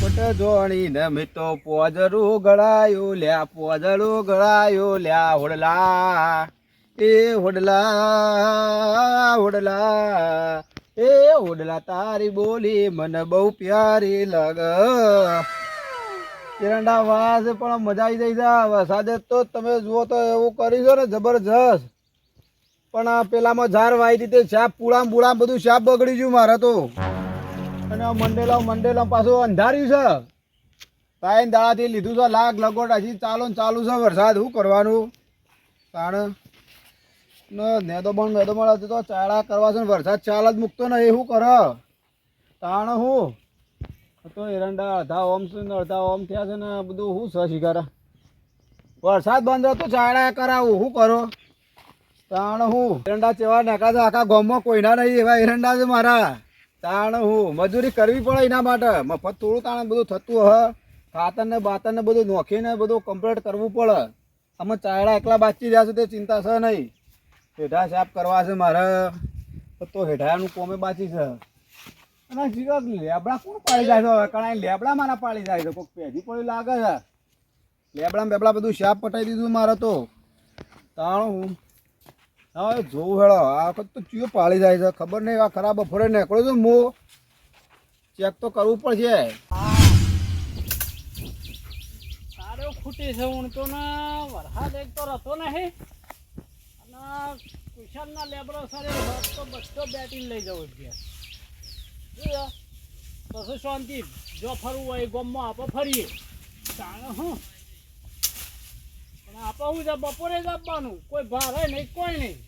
પોપટ જોણી ને મીઠો પોજરું ગળાયું લ્યા પોજરું ગળાયું લ્યા હોડલા એ હોડલા હોડલા એ હોડલા તારી બોલી મને બહુ પ્યારી લાગ એરંડા વાસ પણ મજા આવી જાય છે વરસાદે તો તમે જુઓ તો એવું કરી છો ને જબરજસ્ત પણ આ પેલામાં ઝાર વાઈ દીધી શાપ પૂળામ બુળામ બધું શાપ બગડી ગયું મારે તો અને મંડેલા પાછું અંધાર્યું છે તાઈ દાડાથી લીધું છે લાગ લગોટ હજી ચાલુ છે વરસાદ શું કરવાનું તાણ નેદો પણ તો ચાળા કરવા છે વરસાદ ચાલ જ મૂકતો ને એ શું કરે તાણ હું તો એરંડા અડધા ઓમ છે ને અડધા ઓમ થયા છે ને બધું શું છે શિકારા વરસાદ બંધ હતો ચાળા કરાવું શું કરો તાણ હું એરંડા ચેવા નાખા છે આખા ગામમાં કોઈના નહીં એવા એરંડા છે મારા તાણ હું મજૂરી કરવી પડે એના માટે મફત થોડું તાણ બધું થતું હ ખાતર ને બાતર ને બધું નોખીને બધું કમ્પ્લીટ કરવું પડે અમે ચાયડા એકલા બાચી રહ્યા છે તે ચિંતા છે નહીં હેઠા સાફ કરવા છે મારે તો હેઠાનું કોમે બાચી છે અને જીગર લેબડા કોણ પાડી જાય છે કણાઈ લેબડા મારા પાડી જાય છે કોઈક પેજી પડી લાગે છે લેબડા બેબડા બધું સાફ પટાઈ દીધું મારે તો તાણ હું હા જોવું હેળો આ વખત તો ચિયો પાડી જાય છે ખબર નહીં આ ખરાબ બફોરે નીકળ્યો છું મો ચેક તો કરવું પડશે સારો ખૂટી છે હું તો ના વરસાદ એક તો રહેતો નહીં અને કુશલના લેબરો સરે તો બધો બેટીને લઈ જવો છે પછી શાંતિ જો ફરવું હોય ગામમાં આપણે ફરીએ તાણે હું પણ આપણે હું છે બપોરે જ આપવાનું કોઈ ભારે નહીં કોઈ નહીં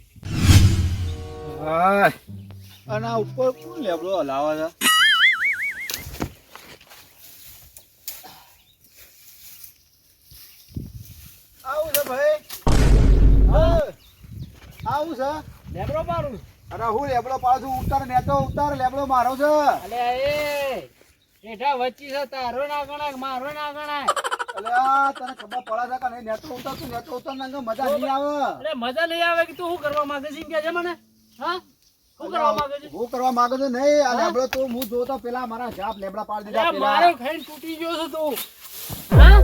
હા અને આ ઉપર કોણ લેબડો હલાવે છે આવું છે ભાઈ આવું છે લેબરો મારું અરે હું લેબડો પાડું છું ઉતાર ને તો ઉતાર લેબડો મારો છે અલે એ એઠા વચ્ચી છે તારો ના ગણાય મારો ના ગણાય અલે આ તને ખબર પડે છે કે નહીં નેતો ઉતાર ના મજા નહીં આવે અરે મજા નહીં આવે કે તું શું કરવા માંગે છે કે છે મને હા શું કરવા માંગે છે હું કરવા માંગે છે નહીં આ લેબડો તો હું જોતો પેલા મારા જાપ લેબડા પાડી દીધા પેલા મારો ખાઈને તૂટી ગયો છે તું હા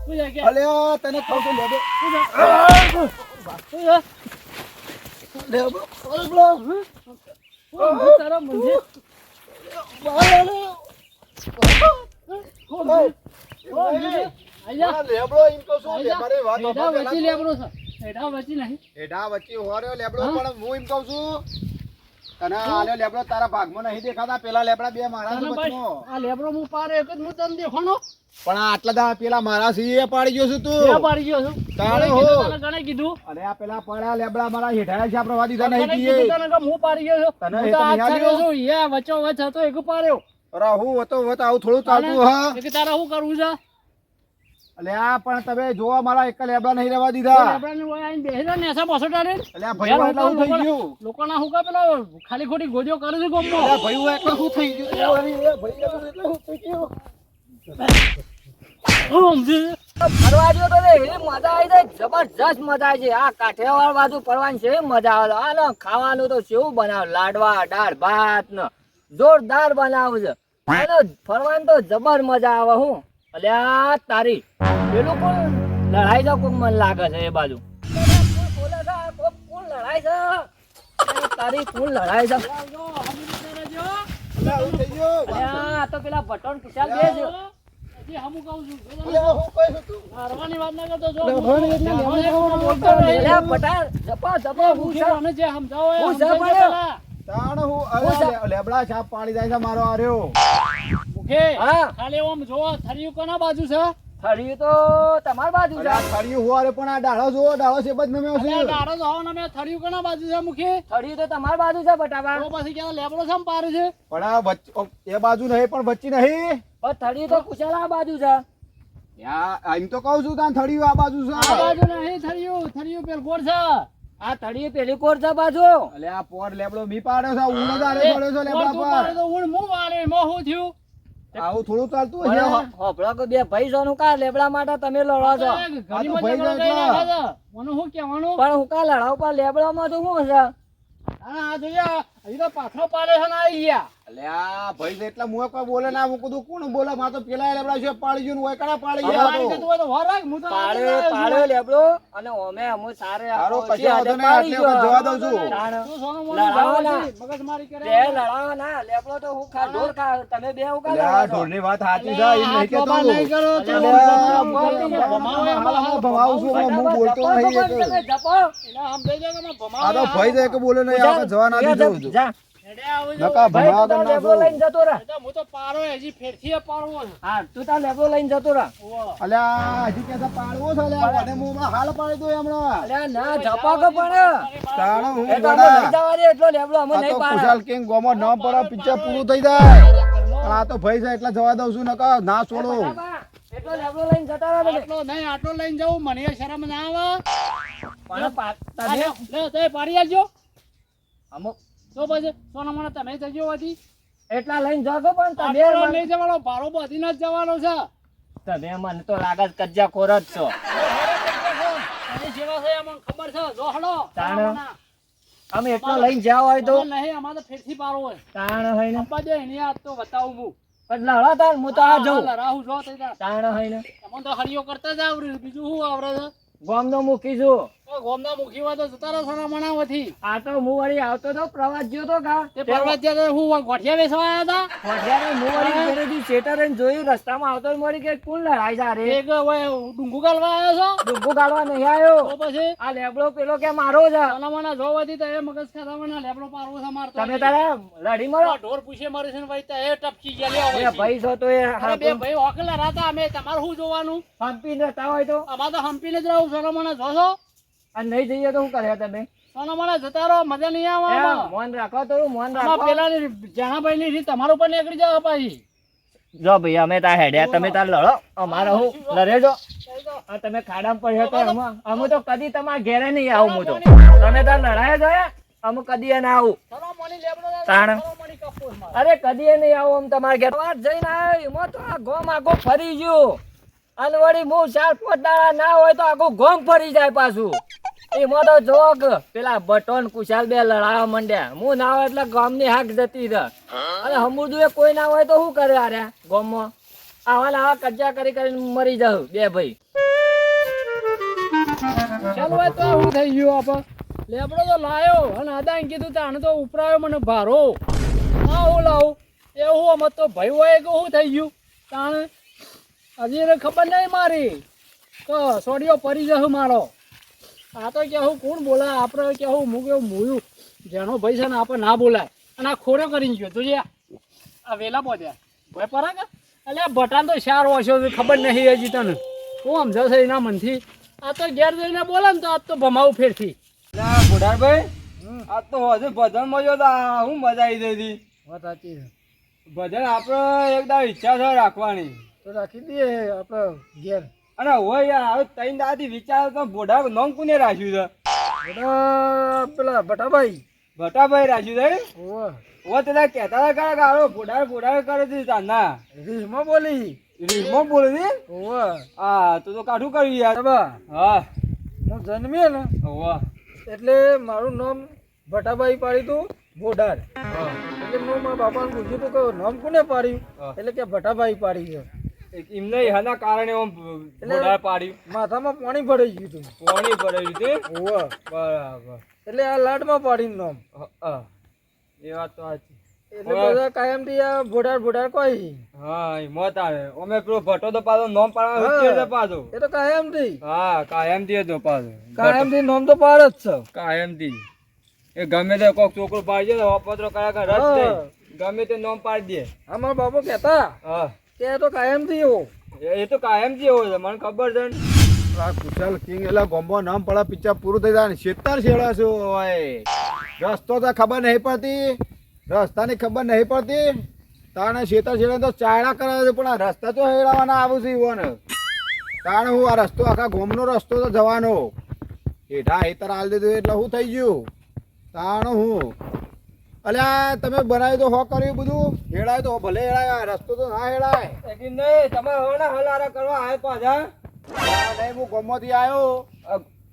શું છે કે અલે તને કહું છું લેબડો લેબડો તારા મંદિર લેબડો એમ તો શું મારી વાત લેબડો છે એડા વચ્ચે નહીં એડા વચ્ચે હોર્યો લેબડો પણ હું એમ કહું છું તને આલ્યો લેબડો તારા ભાગમાં નહીં દેખાતા પેલા લેબડા બે મારા છે વચમાં આ લેબડો હું પારે એક જ હું તને દેખાણો પણ આટલા દા પેલા મારા સીએ પાડી ગયો છું તું ક્યાં પાડી ગયો છું તાણે હો તને ગણે કીધું અરે આ પેલા પડ્યા લેબડા મારા હેઠાયા છે પ્રવા દીધા નહીં તને કીએ કીધું તને કે હું પાડી ગયો છું તને હું એ તો તો હાથ નિહાળ્યો? ચાલ્યો છું યે વચ્ચો વચ્ચ હતો એક પાડ્યો અરે હું હતો આવું થોડું ચાલતું હા કે તારે શું કરવું છે એટલે આ પણ તમે જોવા મારા એક લેબડા નહીં રહેવા દીધા લેબડાને ઓય આઈને બેહી જા ને એસા બસોટા રે એટલે આ ભાઈ એટલે શું થઈ ગયું લોકોના હું કા પેલો ખાલી ખોટી ગોજો કરે છે ગોમમાં એટલે ભાઈ એટલે શું થઈ ગયું એ ભાઈ એટલે શું થઈ ગયું ફરવા જો તો એવી મજા આવી જાય જબરજસ્ત મજા આવી જાય આ કાઠિયાવાડ બાજુ ફરવાની છે મજા આવે આ ને ખાવાનું તો કેવું બનાવે લાડવા દાળ ભાત ને જોરદાર બનાવે છે અને ફરવાની તો જબર મજા આવે હું અલ્યા તારી પેલું કોણ લડાઈ છે કોક મને લાગે છે એ બાજુ કોણ લડાઈ છે તારી કોણ લડાઈ છે શું થઈ ગયું અલ્યા તો પેલા બટન કુશાલ બે છે હજી હમું કહું છું હું કઈ હતું મારવાની વાત ના કરતો જો અલ્યા પટાર જપા જપા હું છે અને જે સમજાવો એ હું સમજાવજો સાંભળ્યો. પેલા. તાણ હું લેબડા છાપ પાડી જાય છે મારો આર્યો મુખે હા ખાલી આમ જોવો થરિયું કોના બાજુ છે થળિયું તો તમારી બાજુ અરે છે આ થળિયું હુવારે પણ આ ડાળો જોવો ડાળો છે બધ નમ્યો છે અરે દાડો તો હોવાનો મેં થરિયું કોના બાજુ છે મુખે થળિયું તો તમારી બાજુ છે બટાબા તો પછી ક્યાં લેબડો સામ પારે છે પણ આ એ બાજુ નહીં પણ વચ્ચે નહીં પણ થળિયું તો કુશાલ આ બાજુ છે એમ તો કહું છું તાન થળિયું આ બાજુ આ છે બાજુ નહીં થરિયું પેલ ગોળ છે આ થળિયું પેલી કોર છે બાજુ એટલે આ પોર લેબડો મી પાડ્યો છે ઊંડો દાડે પડ્યો છે લેબડા તું પર પાડે તો ઊંડ મું વાળે મોં શું થયું આવું થોડું ચાલતું મને હશે હોભળો કે બે ભાઈ સોનું કા લેબડા માટે તમે લડો છો ઘડીમાં ભાઈ ઝઘડો કરી જાય નાખે છે. મને શું કહેવાનું પણ હું કા લડાવ પર લેબડામાં તો શું છે આ જોઈએ હજી તો પાછો પાડે છે ને આવી ગયા અલ્યા ભાઈ છે એટલે મુએ કોઈ બોલે ના, હું કીધું કોણ બોલે, મારે તો પેલા લેબડા છે પાડી ગયું ને ઓય કણા પાડી ગયા પાડી જતું હોય તો વાર રાખ, હું તો પાડ્યો લેબડો અને અમે અમુ સારે તારો કશો વાંધો નહીં, આટલે વખત જવા દઉં છું. તું સોનું મોનું લડાવવાના. જવા દે, મગજમારી કરે. બે લડાવવાના લેબડો તો હું ખા ઢોર ખા તમે બે હું ખા અલ્યા લડાવો છો? ઢોરની વાત સાચી છે, એમ નહીં કેતો આટલો નહીં કરો તો અલ્યા, ભમાવે હા, ભમાવું છું, હું બોલતો નહીં એક. એટલે આમ થઈ જાય કે મેં ભમાવે. આ તો ભાઈ છે કે બોલે નહીં, આપણે જવા ના દીધું છું. જા હેડે આવું જો. નકા ભાઈ ભમાવા તું તાર કર લેબડો લઈને નાખો. જતો રહે. એ તો હું તો પારો હજી ફેરથી પાડવો છે. હા તું તાર લેબડો લઈને જતો રહે. ઓવા. અલ્યા હજી કેતા પાડવો છે અલ્યા, અને હું હમણાં હાલ પાડી દઉં હમણાં. અલ્યા ના ઝપાકો પણ તાણે હું એ તો અમે લઈ ગોડા. જવા દે એટલો લેબડો અમે આ નહીં તો પાડે. ખુશાલ કિંગ ગોમાં ન પડે, પિક્ચર પૂરું થઈ જાય. પણ આ તો ભાઈ છે એટલે જવા દઉં છું, નકા ના છોડો. એટલો લેબડો લઈને જતા રહે તમે. આટલો નહીં, આટલો લઈને જવું મને શરમ ના આવે. પણ તમે લે તે પાડી આવજો. અમુક તો પછી સોના મને તમે જજો હતી. એટલા લઈને જાગો પણ તમે આટલો મને- નહીં જવાનો, ભાડો બધીને જ જવાનો છે. તમે મને તો લાગે છે કજ્જા ખોર જ છો. તમે જેવા છે અમને ખબર છે. જો હળો. તાણે. અમે એટલો લઈને જાવ હોય તો અમારે નહીં, અમારે તો ફેરથી પાડવો હોય. તાણ હોય ને અંબા દે એની હાથ તો બતાવું હું. પણ લડો તાર હું તો આ જઉં. લડાવું જો તઈ તાર. તાણ હોય ને તમને તો હરિયો કરતા જ આવડે, બીજું શું આવડે છે? ગામ નો મૂકી છું. તો ગોમના મુખી હોય તો જતા રહો સોના મણાવથી. આ તો હું વળી આવતો તો પ્રવાસ ગયો તો કા તે પર્વત જ્યાં હું ગોઠિયા વેચવા આવ્યા વઢિયાને હું વળી ઘરેથી શેટર લઈને જોયું રસ્તામાં આવતો જ મળી કે કોણ લડાઈ જા રે હતા. એક ઓય ડુંગુ ગાલવા આવ્યો છો. ડુંગુ ગાળવા નહીં આવ્યો. તો પછી આ લેબડો પેલો કે મારો છે. સોના મણા જોવાથી તો એ મગજ ખાતામાં લેબડો પારવો છે મારતો. તમે તારા લડી મળો. આ ઢોર પૂછે મારે છે ને ભાઈ તો એ ટપકી ગયા લે એ હવે. ભાઈ છો તો એ અરે બે ભાઈ ઓકલા રાતા અમે તમારે શું જોવાનું? હંપી નતા હોય તો અમારે તો હંપીને જ રહું. સોના મણા જોશો? અને નહીં જઈએ તો શું કરે તમે? સોના મણા જતા રહો, મજા નહીં આવે એમ, આમાં. મોન રાખો તો મોન આમાં રાખો. પેલાની જહાભાઈ ની રીત તમારા ઉપર નીકળી જાય પાછી. જો ભાઈ અમે તાર હેડ્યા તમે તાર લડો અમારે હું લડે જો. આ તમે ખાડામાં પડ્યો તો અમે તો કદી તમારા ઘેરે નહીં આવું. હું તો તમે તાર લડાયા જોયા અમે કદી એ ના આવું. સોના મણી લેબડો તાણ. સોના મણી કપૂર મારે. અરે કદી એ નહીં આવું. આમ તમારા ઘેર વાત જઈને આવ્યો એમાં તો આ ગોમ આખો ફરી ગયું. અને વળી હું 4-5 દાડા ના હોય તો આખું ગોમ ફરી જાય પાછું. એમાં તો જો કે પેલા બટન કુશાલ બે લડાવા માંડ્યા. હું ના હોય એટલે ગામની હાક જતી રહે. અને હમુદુ એ કોઈ ના હોય તો શું કરે આરે ગામમાં? આવા ને આવા કજ્જા કરી કરીને મરી જાવ બે ભાઈ. ચાલો ભાઈ તો શું થઈ ગયું આપણે? લેબડો તો લાયો અને અદાને કીધું તો આને તો ઉપરાયો મને ભારો. હા હું લાવું એવું અમે તો ભાઈ હોય કે શું થઈ ગયું તાણે હજી એને ખબર નહીં મારી તો સોડિયો પડી જશે મારો. આ તો કેવું કોણ બોલાય આપણે કેવું હું કેવું મૂયું જેનો ભાઈ છે ને આપણે ના બોલાય. અને આ ખોરો કરીને ગયો તું આ વેલા પહોંચ્યા ભાઈ પરા કે એટલે બટાન તો શાર ઓછો છે ખબર નહીં હજી તને હું સમજાવશે એના મનથી. આ તો ઘેર જઈને બોલે ને તો આજ તો ભમાવું ફેરથી. બુઢાભાઈ આ તો હજુ ભજન માં જો હું મજા આવી ગઈ હતી. વાત સાચી છે. ભજન આપણે એક દાવ ઈચ્છા છે રાખવાની તો રાખી દઈએ આપણે ઘેર. અને હોય યાર હવે 3 દાડાથી વિચાર તો બુઢા નામ કોને રાખ્યું છે? પેલા ભટાભાઈ ભટાભાઈ રાખ્યું છે. ઓવા ઓ તેના કહેતા હતા કે આરો બુઢા કરે છે તાના રીમાં બોલી રીમો બોલી ઓવા હા તું તો કાઠું કર્યું યાર. બા હા હું જન્મ્યો ને વાહ એટલે મારું નામ ભટાભાઈ પાડ્યું તું બોડાર. એટલે મેં મારા બાપાને પૂછ્યું હતું કે નામ કોને પાડ્યું? હા. એટલે કે ભટાભાઈ પાડ્યું છે. એમને એના કારણે આમ બુઢા પાડ્યું માથામાં પાણી ભરાઈ ગયું હતું. પાણી ભરાયું છે. ઓવા બરાબર. એટલે આ લાડમાં પાડીને નામ. હા એ વાત તો સાચી. એટલે બધા કાયમથી આ ભોડાર કોઈ. હા એમાં તારે અમે પેલો ભટ્ટો તો પાછો નોમ પાડવા હા. ઉચેર છે પાછો. એ તો કાયમથી હા કાયમથી હતો પાછો. કાયમથી નામ તો પાડ જ છે. કાયમથી એ ગમે તે કોક છોકરો પાડી દે પત્રો કયા કયા રદ હા. દે ગમે તે નોમ પાડી દે. આ મારા બાપુ કહેતા હા કે એ તો કાયમથી એવો. એ તો કાયમથી એવો છે મને ખબર છે ને. આ કુશાલ કિંગ એટલે ગોમ્બો નામ પડે પિક્ચર પૂરું થઈ જાય ને 70 શેડા છું હોય. રસ્તો તો ખબર નહીં પડતી, રસ્તાની ખબર નહીં પડતી. તાણે 70 શેડા તો ચાયડા કરે છે પણ આ રસ્તા તો હેડાવાના આવું છે ઈવોને. તાણે હું આ રસ્તો આખા ગોમનો રસ્તો તો જવાનો હેઠા હેતર હાલ દીધું એટલે શું થઈ ગયું? તાણે હું અલ્યા તમે બનાવ્યું તો હો કર્યું બધું હેડાય તો ભલે હેડાય, રસ્તો તો ના હેડાય. લેકિન નહીં તમે હવે ને હલારા કરવા આવે પાછા. નહીં હું ગોમમાંથી આવ્યો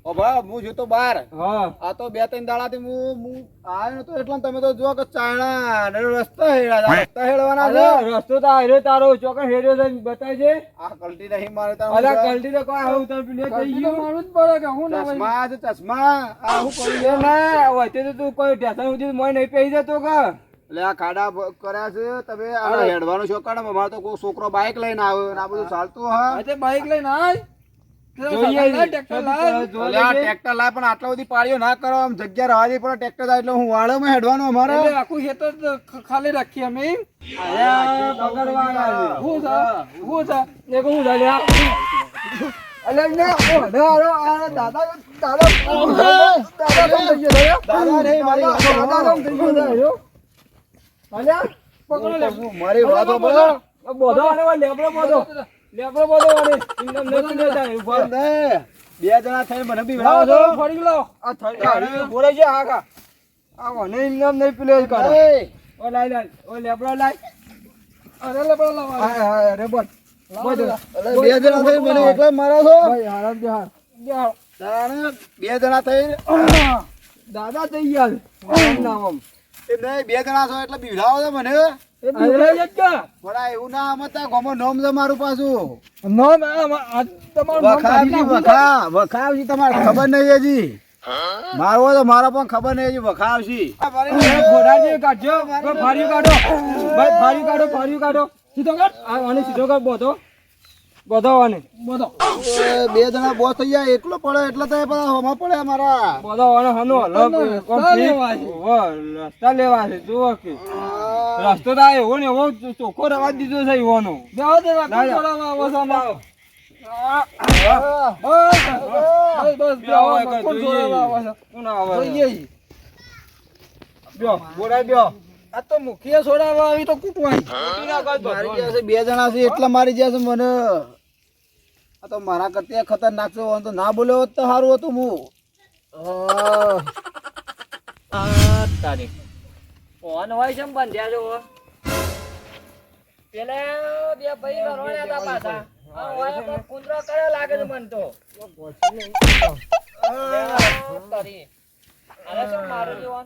ઓ ભાઈ હું જોતો બાર હા આ તો 2-3 દાડાથી હું આવ્યો નતો એટલે તમે તો જો કે ચાયણા ને રસ્તા હેડવાના છે. અરે રસ્તો તો આર્યો તારો ચોકર હેર્યો છે બતાવજે. આ કલટી નહીં મારે અલા કલટી તો કોઈ આવું તાર પેલે થઈ ગયું. મારું જ પડે કે હું ના ભાઈ ચશ્મા છે ચશ્મા આ હું કરી એ ના વચ્ચે તો તું કોઈ ટેશન સુધી મોય નહીં પેઈ જતો કે એટલે આ ખાડા કર્યા છે તમે આ હેડવાનો શોખ અમારે તો કોઈ છોકરો બાઇક લઈને આવ્યો ને આ બધું ચાલતું હા આજે બાઈક લઈને આય જોઈએ ટ્રેક્ટર લાય. એટલે આ ટ્રેક્ટર લાય પણ આટલા બધી પાળીઓ ના કરો આમ જગ્યા રવા દે પણ ટ્રેક્ટર જાય એટલે હું વાળોમાં હેડવાનું અમારે એટલે આખું ખેતર તો ખાલી રાખીએ અમે એમ. આયા પકડવા આવ્યા છે. હું છે હું છે એક હું છે લ્યા. અલે ના દાદા દાદા નહીં મારી પકડો લે. મારી વાતો બોલો બોધો આને ઓય લેબડો બોધો આને ઇન્દમ નથી લેતા ઉભા ને બે જણા થઈને મને બીવડાવો છો ફરી ગયો આ થઈ બોલે છે આખા આ મને ઇન્દમ નહીં પેલે કાઢો એ, ઓ લાય ઓ લેબડો લાય અરે લે પેલા લાવા. અરે બોલ બોધો અલે બે જણા થઈને મને એકલા મારો છો ભાઈ હારા બિહાર બિહાર. તાણે બે જણા થઈને દાદા થઈ ગયા છે. નામ આમ એ નહીં બે જણા છો એટલે બીવડાવો છો મને એ બીવડાઈ જ કે થોડા એવું ના મતા ગોમો નોમ છે મારું પાછું નો આ તમારું નામ કાઢી નાખું. વખાવજી તમારે ખબર નહીં હજી મારવો તો મારો પણ ખબર નહીં હજી વખાવજી ઘોડાજી કાઢજો ફાર્યું કાઢો ભાઈ ફાર્યું કાઢો સીધો કાઢ આને સીધો કાઢ બોધો આને બોલો. બે જણા બોસ થઈ જાય એકલો પડે એટલે તો એ બધા હોમાં પડે મારા બોધો આને હનો રસ્તા લેવા છે. રસ્તા લેવા છે જુઓ કે રસ્તો તો આ એવો ને એવો ચોખ્ખો રવા દીધો છે એવાનો બેહો દે રાખો લાય. થોડામાં આવો છો આમાં. બસ બસ બેહો બેહો એક કોણ જોઈએ. જોડાવા આવો છો? કોણ આવે જોઈએ. બ્યો બોલાય બ્યો આ તો મુખિયા છોડાવવા આવી તો કૂટવાય. મારી ગયા છે બે જણા છે એટલા મારી ગયા છે મને આ તો મારા કરતા ખતરનાક છે આમ તો ના બોલ્યો હોત તો સારું હતું હું તારી ફોન હોય છે બંધ્યા છો પેલા બે ભાઈ લડવાના હતા પાછા આ હોય તો કુંદરો કરે લાગે છે મન તો તારી અરે શું મારું જીવન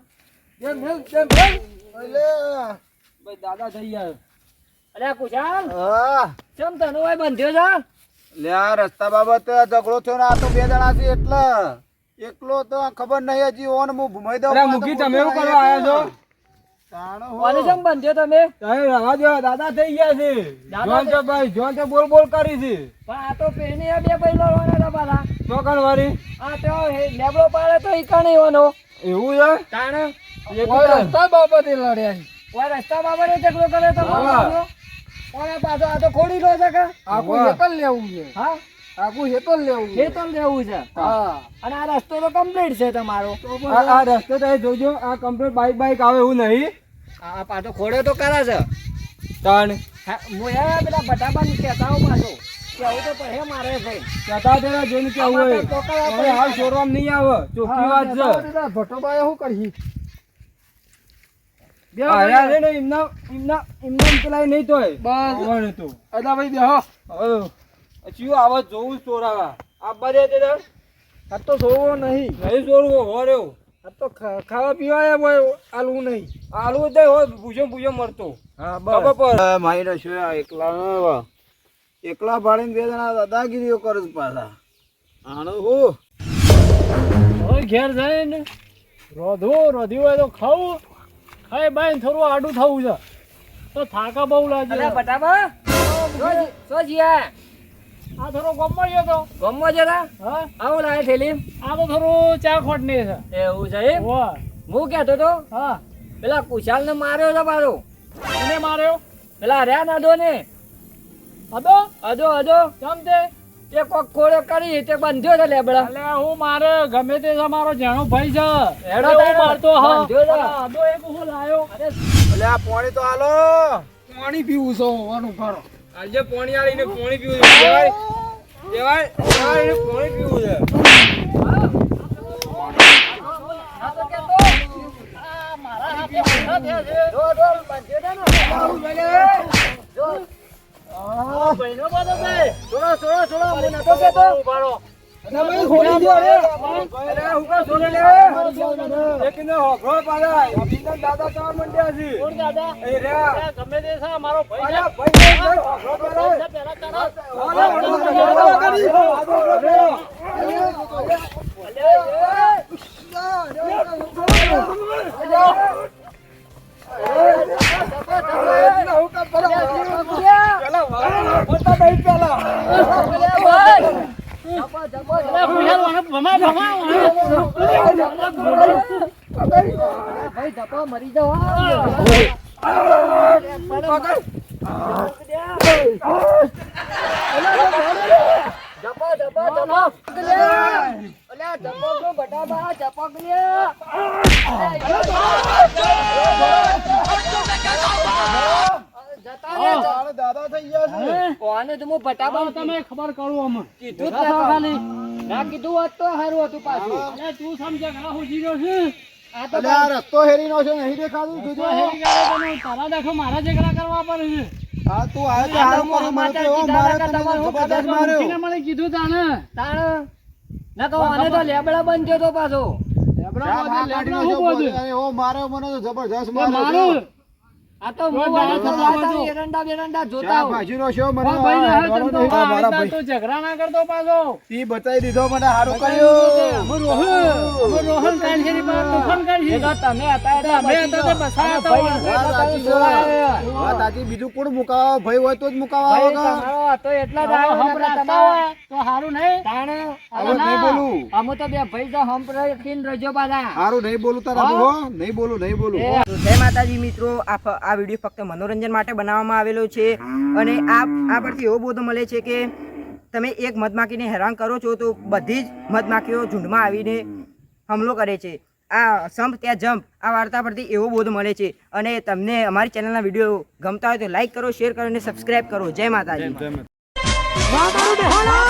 જેમ જેમ ભાઈ દાદા થઈ ગયા અરે કુશાલ હા ચમ તને હોય બંધ્યો છે લે આ રસ્તા બાબત ઝઘડો થયો ને આ તો બે જણા છે એટલે એકલો તો ખબર નહીં હજી ઓન હું ભૂમાઈ દઉં અરે મુખી તમે એવું કરવા આયા છો તાણો હો. કોને ચમ બંધ્યો તમે તમે રવા દો દાદા થઈ ગયા છે દાદા જોન તો ભાઈ જોન તો બોલ કરી છે પણ આ તો પેની આ બે ભાઈ લડવાના હતા પાછા ચોકણ વાળી આ તો લેબડો પાડે તો ઈકા નહીં વાનો એવું છે તાણ કોઈ રસ્તા બાબતે લડ્યા છે. કોઈ રસ્તા બાબતે ઝઘડો કરે તો હા. કોને પાછો આ તો ખોડી લો છે કે આખું વાહ. હેતલ લેવું છે. હા આખું હેતલ લેવું છે. એ તો લેવું છે હા. અને આ રસ્તો તો કમ્પ્લીટ છે તમારો આ રસ્તો તમે જોજો આ કમ્પ્લીટ બાઈક આવે એવું નહીં આ પાછો ખોડે તો કરે છે તાણ હા, હું એ પેલા બટાબાને કહેતા હોઉં પાછો કે આવું તો પહે મારે છે કહેતા તેના જોઈને કે આવું હોય હવે હાલ છોડવામાં નહીં આવે ચોખ્ખી વાત છે ભટ્ટોભાઈ શું કરી આયા છે ને એમના પેલા નહીં તોય બસ આવવાનું હતું અદા ભાઈ બેહો હવે ચિયો આવા જોવું જ ચોરાવા આ બધે તે દર આ તો સોવો નહીં નહીં ચોરવો હોર્યો આ તો ખાવા પીવા એમ હોય આલવું નહીં આલુ દે હો પૂછો મરતો હા ખબર પર માહિનો શું આ એકલા ભાડીને બે જણા દાદાગીરીઓ કરે છે પાછા આનો હું હવે ઘેર જઈને રોધ્યું હોય તો ખાવું ખાઈ બાઈને થોડું આડું થવું છે તો થાકા બહુ લાગે અરે બટાબા શું જીયા આ થોડો ગમવા ગયો તો ગમવા જરા હા આવું લાગે થેલી આ તો થોડું ચા ખોટની છે એવું છે એમ વાહ હું કહેતો તો હા પેલા કુશાલ ને માર્યો છે પાછો એને માર્યો પેલા રહ્યા ના દો ને હતો અજો કેમ તે તે કોક ખોડો કરી તે બંધ્યો છે લેબડા એટલે હું મારે ગમે તે છે મારો જાણો ભાઈ છે હેડો એટલે હું તારે. મારતો હા બાંધ્યો છે. આ આદો એક હું લાયો એટલે આ પાણી તો હાલો પાણી પીવું છે હોવાનું ખરો આજે પાણી આવીને પાણી પીવું છે દેવાય એને પાણી પીવું છે આ તો કહેતો આ મારા હાથે બંધા થયા છે જો બંધ્યો છે ને જો ભાઈનો બધો ભાઈ છોડો હું નતો કહેતો ભાઈ છોડી દો અરે હું કા છોડે લે એકને હોભળો પાડા અભિનંદન દાદા ચાર મંડ્યા છે કોણ દાદા એ રહ્યા આ ગમે તે છે મારો ભાઈ છે. અરે ભાઈ હોભળો પાડા પહેલા તારા ભાઈ ધપો મરી જાવ ધપો ધપો ધપો અલ્યા ધપો કો બટાબા ધપો લ્યા જતા રે દાદા થઈ ગયા છે. કોને તો હું બટાબા તમે ખબર કરું અમે કીધું જ ખાલી ખાલી ના કીધું હોત તો સારું હતું પાછું અરે તું સમજે ઘણા હું જીરો છે આ તો અલે આ રસ્તો હેરીનો છે નહીં દેખાતું તો જોજો. હેરી ગાળે તને તારા દેખો મારા ઝઘડા કરવા પડે છે હા તું આવે તો હારું કરો, મને તો એવો મારે તને જબરદસ્ત માર્યો. મૂકીને મને કીધું તાને તાણ ના કહો આને તો લેબડા બંધ થયો તો પાછો લેબડા આ બોલે, કાઢી લેબડા નાખ્યો હું બોલે? બોલે. એવો માર્યો મને તો જબરદસ્ત તો માર્યો. મારું આ તો કોઈ હું દાડા તો થતા લાતા બધું. એરંડા બેરંડા જોતા ચા હોઉં. ભાજીનો છે મને. ઓ ભાઈ આ ના હેડવાનો તને તો નહીં, આ મારા આ ભાઈ. તો ઝઘડા ના કરતો પાછો ઈ બતાવી દીધો મને હારું કર્યું. અમે રોહન કાલશેરી પર તોફાન એ કરી તો તમે હતા એટલે અમે હતા તે બચી બસાયા ગયો. હતા. ભાઈ વાત હતા સાચી તો છે. જોવાય. વાત સાચી. બીજું કોણ મુકાવા ભાઈ હોય તો જ મુકાવા ભાઈ આવે કાં? તમારો હતો એટલે જ આવ્યો હમ નકર રાખતા તમારે હોય તો હારું નહીં તાણ હવે નહીં બોલું. અમે તો બે ભાઈ તો હંપ રાખીને રજો પાછા હારું નહીં બોલું તારા હો. નહીં બોલું નહીં બોલું. જય માતાજી મિત્રો, આ વિડીયો ફક્ત મનોરંજન માટે બનાવવામાં આવેલો છે અને આ પરથી એવો બોધ મળે છે કે તમે એક મધમાખીને હેરાન કરો છો તો બધી જ મધમાખીઓ ઝુંડમાં આવીને હુમલો કરે છે. આ સંપ ત્યાં જંપ આ વાર્તા પરથી એવો બોધ મળે છે. અને તમને અમારી ચેનલના વિડીયો ગમતા હોય તો લાઈક કરો, શેર કરો અને સબસ્ક્રાઈબ કરો. જય માતાજી. જય માતા.